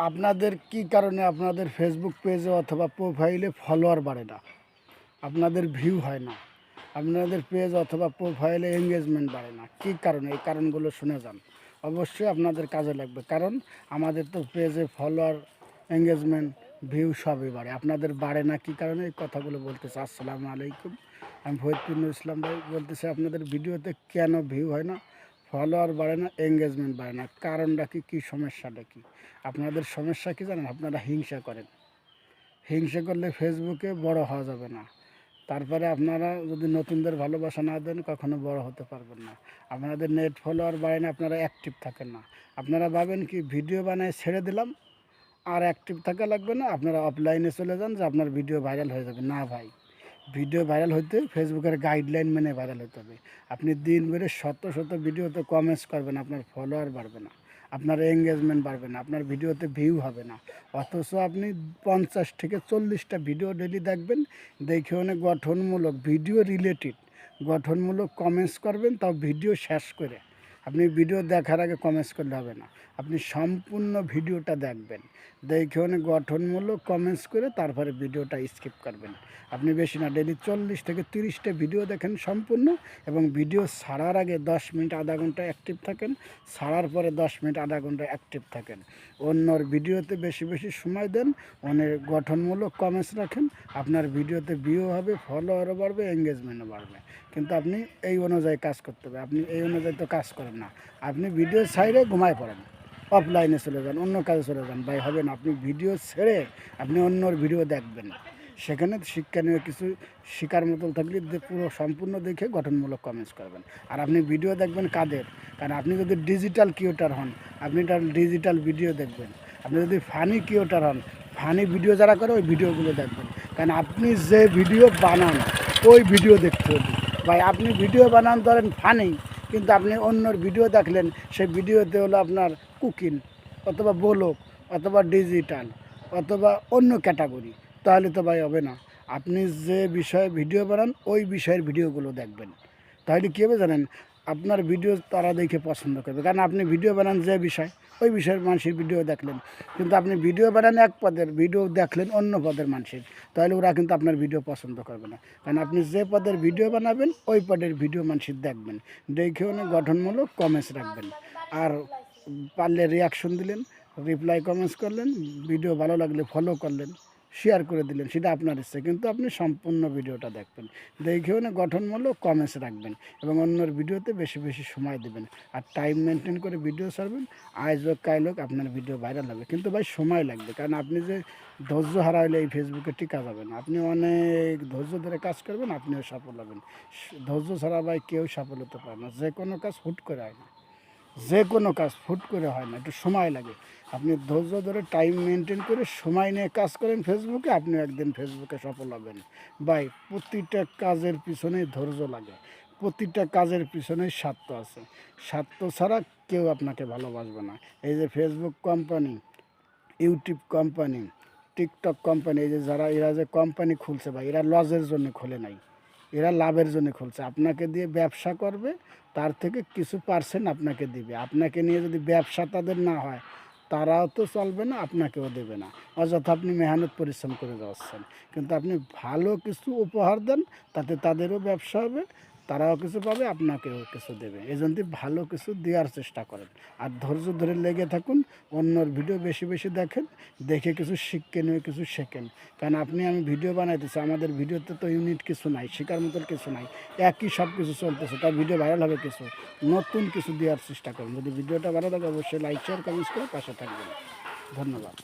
আপনাদের কি কারণে আপনাদের ফেসবুক পেজে অথবা প্রোফাইলে ফলোয়ার বাড়ে না, আপনাদের ভিউ হয় না, আপনাদের পেজ অথবা প্রোফাইলে এঙ্গেজমেন্ট বাড়ে না? কী কারণে? এই কারণগুলো শুনে যান, অবশ্যই আপনাদের কাজে লাগবে। কারণ আমাদের তো পেজে ফলোয়ার, এঙ্গেজমেন্ট, ভিউ সবই বাড়ে, আপনাদের বাড়ে না কী কারণে? এই কথাগুলো বলতেছে। আসসালামু আলাইকুম, আমি ফরিদুল ইসলাম ভাই বলতেছি। আপনাদের ভিডিওতে কেন ভিউ হয় না, ফলোয়ার বাড়ে না, এঙ্গেজমেন্ট বাড়ে না? কারণটা কি, কী সমস্যাটা কী? আপনাদের সমস্যা কী জানেন? আপনারা হিংসা করেন। হিংসা করলে ফেসবুকে বড় হওয়া যাবে না। তারপরে আপনারা যদি নতুনদের ভালোবাসা না দেন, কখনো বড় হতে পারবেন না। আপনাদের নেট ফলোয়ার বাড়ে না, আপনারা অ্যাক্টিভ থাকেন না। আপনারা ভাবেন কি ভিডিও বানায় ছেড়ে দিলাম, আর অ্যাক্টিভ থাকা লাগবে না, আপনারা অফলাইনে চলে যান যে আপনার ভিডিও ভাইরাল হয়ে যাবে। না ভাই, ভিডিও ভাইরাল হতে ফেসবুকের গাইডলাইন মেনে ভাইরাল হতে হবে। আপনি দিন ভরে শত শত ভিডিওতে কমেন্টস করবেন, আপনার ফলোয়ার বাড়বে না, আপনার এঙ্গেজমেন্ট বাড়বে না, আপনার ভিডিওতে ভিউ হবে না। অথচ আপনি 50 থেকে 40টা ভিডিও ডেলি দেখবেন, দেখে অনেক গঠনমূলক ভিডিও রিলেটেড গঠনমূলক কমেন্টস করবেন, তাও ভিডিও শেষ করে। আপনি ভিডিও দেখার আগে কমেন্টস করলে হবে না, আপনি সম্পূর্ণ ভিডিওটা দেখবেন, দেখে অনেক গঠনমূলক কমেন্টস করে তারপরে ভিডিওটা স্কিপ করবেন। আপনি বেশি না, ডেলি 40 থেকে 30টা ভিডিও দেখেন সম্পূর্ণ, এবং ভিডিও ছাড়ার আগে 10 মিনিট আধা ঘন্টা অ্যাক্টিভ থাকেন, ছাড়ার পরে 10 মিনিট আধা ঘন্টা অ্যাক্টিভ থাকেন। অন্যর ভিডিওতে বেশি বেশি সময় দেন, অনেক গঠনমূলক কমেন্টস রাখেন, আপনার ভিডিওতে ভিউ হবে, ফলোয়ারও বাড়বে, এঙ্গেজমেন্টও বাড়বে। কিন্তু আপনি এই অনুযায়ী কাজ করতে হবে, আপনি এই অনুযায়ী তো কাজ করেন না। আপনি ভিডিও ছাইড়ে ঘুমায় পড়েন, অফলাইনে চলে যান, অন্য কাজে চলে যান। ভাই হবে না, আপনি ভিডিও ছেড়ে আপনি অন্যর ভিডিও দেখবেন, সেখানে শিক্ষণীয় কিছু শিকার মতো থাকলে পুরো সম্পূর্ণ দেখে গঠনমূলক কমেন্টস করবেন। আর আপনি ভিডিও দেখবেন কাদের? কারণ আপনি যদি ডিজিটাল ক্রিয়েটর হন, আপনি তার ডিজিটাল ভিডিও দেখবেন। আপনি যদি ফানি ক্রিয়েটর হন, ফানি ভিডিও যারা করে ওই ভিডিওগুলো দেখবেন। কারণ আপনি যে ভিডিও বানান ওই ভিডিও দেখতে হবে। ভাই আপনি ভিডিও বানান ধরেন ফানি, কিন্তু আপনি অন্যর ভিডিও দেখলেন, সেই ভিডিওতে হলো আপনার কুকিং অথবা ব্লগ অথবা ডিজিটাল অথবা অন্য ক্যাটাগরি, তাহলে তো ভাই হবে না। আপনি যে বিষয়ে ভিডিও বানান ওই বিষয়ের ভিডিওগুলো দেখবেন, তাহলে কী হবে জানেন? আপনার ভিডিও তারা দেখে পছন্দ করবে। কারণ আপনি ভিডিও বানান যে বিষয়, ওই বিষয়ের মানুষের ভিডিও দেখলেন, কিন্তু আপনি ভিডিও বানান এক পদের, ভিডিও দেখলেন অন্য পদের মানুষের, তাহলে ওরা কিন্তু আপনার ভিডিও পছন্দ করবে না। কারণ আপনি যে পদের ভিডিও বানাবেন ওই পদের ভিডিও মানুষের দেখবেন, দেখে অনেক গঠনমূলক কমেন্টস রাখবেন। আর পারলে রিয়াকশন দিলেন, রিপ্লাই কমেন্টস করলেন, ভিডিও ভালো লাগলে ফলো করলেন, শেয়ার করে দিলেন, সেটা আপনার ইচ্ছে। কিন্তু আপনি সম্পূর্ণ ভিডিওটা দেখবেন, দেখেও না গঠনমূলক কমেন্টস রাখবেন, এবং অন্যর ভিডিওতে বেশি বেশি সময় দেবেন। আর টাইম মেনটেন করে ভিডিও ছাড়বেন, আজ হোক কাল হোক আপনার ভিডিও ভাইরাল হবে। কিন্তু ভাই সময় লাগবে, কারণ আপনি যে ধৈর্য হারাইলে এই ফেসবুকে টিকা যাবে না। আপনি অনেক ধৈর্য ধরে কাজ করবেন, আপনিও সফল হবেন। ধৈর্য ছাড়া ভাই কেউ সফল হতে পারে না। যে কোনো কাজ হুট করে হয় না, যে কোনো কাজ ফুট করে হয় না, একটু সময় লাগে। আপনি ধৈর্য ধরে টাইম মেনটেন করে সময় নিয়ে কাজ করেন ফেসবুকে, আপনি একদিন ফেসবুকে সফল হবেন। ভাই প্রতিটা কাজের পিছনেই ধৈর্য লাগে, প্রতিটা কাজের পিছনেই স্বার্থ আছে। স্বার্থ ছাড়া কেউ আপনাকে ভালোবাসবে না। এই যে Facebook company, YouTube company, TikTok company, এই যে যারা এরা যে কোম্পানি খুলছে ভাই, এরা লজের জন্য খোলে নাই, এরা লাভের জন্য খুলছে। আপনাকে দিয়ে ব্যবসা করবে, তার থেকে কিছু পার্সেন্ট আপনাকে দিবে। আপনাকে নিয়ে যদি ব্যবসা তাদের না হয়, তারাও তো চলবে না, আপনাকেও দেবে না। অযথা আপনি মেহনত পরিশ্রম করে যাচ্ছেন। কিন্তু আপনি ভালো কিছু উপহার দেন, তাতে তাদেরও ব্যবসা হবে, তারাও কিছু পাবে, আপনাকেও কিছু দেবে। এই জন্য ভালো কিছু দেওয়ার চেষ্টা করেন, আর ধৈর্য ধরে লেগে থাকুন। অন্যর ভিডিও বেশি বেশি দেখেন, দেখে কিছু শিখেন, কিছু শেখেন। কারণ আপনি আমি ভিডিও বানাইতেছি, আমাদের ভিডিওতে তো ইউনিট কিছু নাই, শেখার মতন কিছু নাই, একই সব কিছু চলতেছে। তার ভিডিও ভাইরাল হবে কিছু, নতুন কিছু দেওয়ার চেষ্টা করুন। যদি ভিডিওটা ভালো লাগে অবশ্যই লাইক শেয়ার কমেন্টস করে পাশে থাকবেন। ধন্যবাদ।